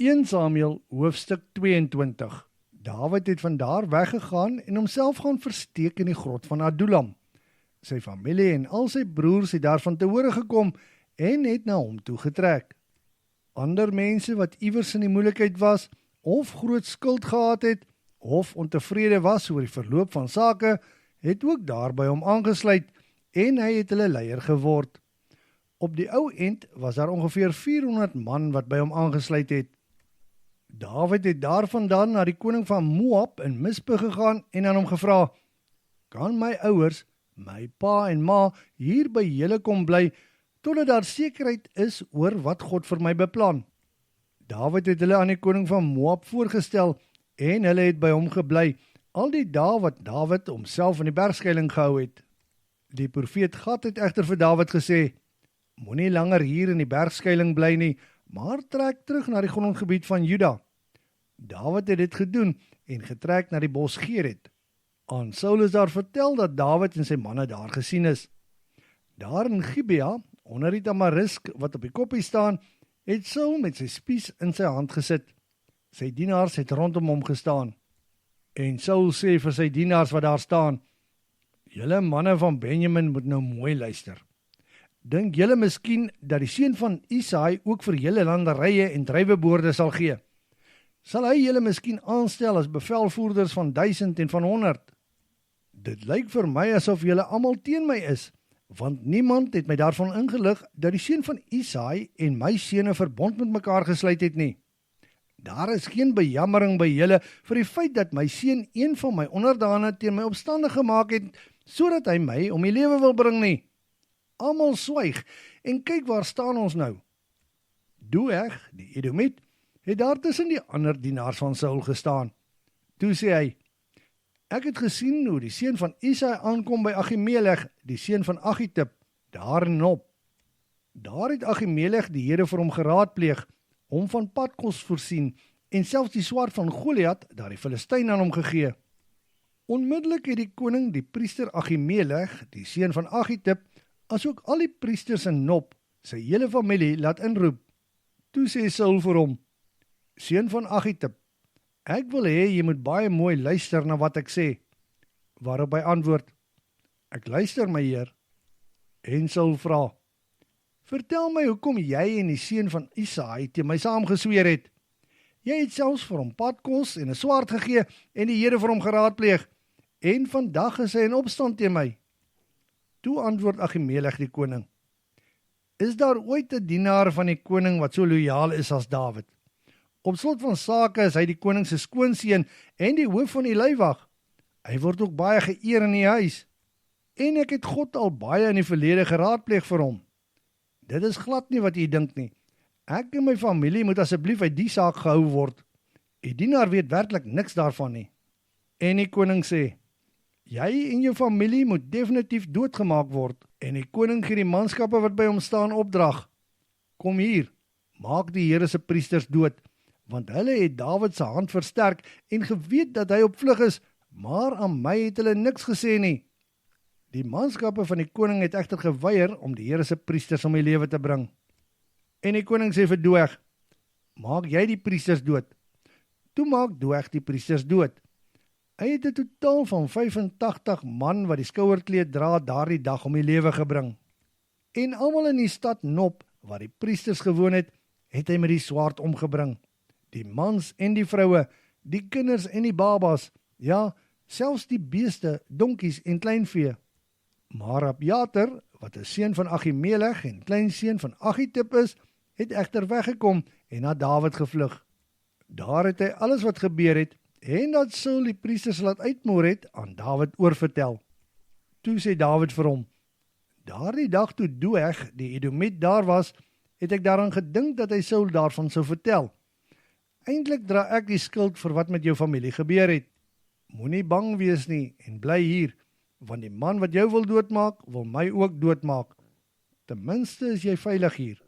1 Samuel hoofstuk 22. Dawid het vandaar weggegaan en homself gaan versteek in die grot van Adullam. Sy familie en al sy broers het daarvan te hore gekom en het na hom toe getrek. Ander mense wat iewers in die moeilikheid was, of groot skuld gehad het, of ontevrede was oor die verloop van sake, het ook daar by hom aangesluit en hy het hulle leier geword. Op die ou end was daar ongeveer 400 man wat by hom aangesluit het. Dawid het daarvandaan na die koning van Moab in Mispe gegaan en aan hom gevra, kan my ouers, my pa en ma hier by julle kom bly, totdat daar sekerheid is oor wat God vir my beplan. Dawid het hulle aan die koning van Moab voorgestel en hulle het by hom gebly, al die dae wat Dawid homself in die bergskuiling gehou het. Die profeet Gad het egter vir Dawid gesê, moenie langer hier in die bergskuiling bly nie, maar trek terug na die grondgebied van Juda. Dawid het dit gedoen en getrek na die bos Gerit. Aan Saul is daar vertel dat Dawid en sy manne daar gesien is. Daar in Gibea, onder die tamarisk wat op die koppie staan, het Saul met sy spies in sy hand gesit. Sy dienaars het rondom hom gestaan. En Saul sê vir sy dienaars wat daar staan, julle manne van Benjamin moet nou mooi luister. Dink julle miskien dat die seun van Isaai ook vir julle landerye en druiweboorde sal gee? Sal hy julle miskien aanstel as bevelvoerders van 1000 en van 100? Dit lyk vir my asof julle almal teen my is, want niemand het my daarvan ingelig dat die seun van Isaai en my seune verbond met mekaar gesluit het nie. Daar is geen bejammering by julle vir die feit dat my seun een van my onderdane teen my opstandig gemaak het, sodat hy my om die lewe wil bring nie. Almal swyg en kyk waar staan ons nou. Doeg, die Edomiet, het daar tussen die ander dienaars van Saul gestaan. Toe sê hy, ek het gesien hoe die seun van Isaai aankom by Achimelech, die seun van Achitub, daar in Nob. Daar het Achimelech die Here vir hom geraadpleeg, hom van padkos voorsien, en selfs die swaard van Goliat, daar die Filistyn aan hom gegee. Onmiddellik het die koning die priester Achimelech, die seun van Achitub, asook al die priesters in Nob, sy hele familie laat inroep. Toe sê Saul vir hom, seun van Achitub, ek wil hê jy moet baie mooi luister na wat ek sê. Waarop hy antwoord, ek luister my heer. En Saul vra, vertel my hoekom jy en die seun van Isaai teen my saamgesweer het. Jy het selfs vir hom padkos en 'n swaard gegee en die Here vir hom geraadpleeg, en vandag is hy in opstand teen my. Toe antwoord Achimelech die koning, is daar ooit 'n dienaar van die koning wat so loyaal is as Dawid? Op slot van sake is hy die koning se skoonseun en die hoof van die leiwag. Hy word ook baie geëer in die huis. En ek het God al baie in die verlede geraadpleeg vir hom. Dit is glad nie wat jy dink nie. Ek en my familie moet asseblief uit die saak gehou word. Die dienaar weet werklik niks daarvan nie. En die koning sê, jy en jou familie moet definitief doodgemaak word, en die koning gee die manskappe wat by hom staan opdrag. Kom hier, maak die Here se priesters dood, want hulle het Dawid se hand versterk en geweet dat hy op vlug is, maar aan my het hulle niks gesê nie. Die manskappe van die koning het egter geweier om die Here se priesters om die lewe te bring. En die koning sê vir Doeg, maak jy die priesters dood. Toe maak Doeg die priesters dood. Hy het 'n totaal van 85 man wat die skouerkleed dra daardie dag om die lewe gebring. En almal in die stad Nob, waar die priesters gewoon het, het hy met die swaard omgebring. Die mans en die vroue, die kinders en die babas, ja, selfs die beeste, donkies en kleinvee. Maar Abjater, wat 'n seun van Achimelech en kleinseun van Achitub is, het egter weggekom en na Dawid gevlug. Daar het hy alles wat gebeur het, en dat Saul die priesters laat uitmoor het, aan Dawid oorvertel. Toe sê Dawid vir hom, daardie dag toe Doeg, die Edomiet, daar was, het ek daaraan gedink dat hy Saul daarvan sou vertel. Eintlik dra ek die skuld vir wat met jou familie gebeur het. Moenie bang wees nie en bly hier, want die man wat jou wil doodmaak, wil my ook doodmaak. Ten minste is jy veilig hier.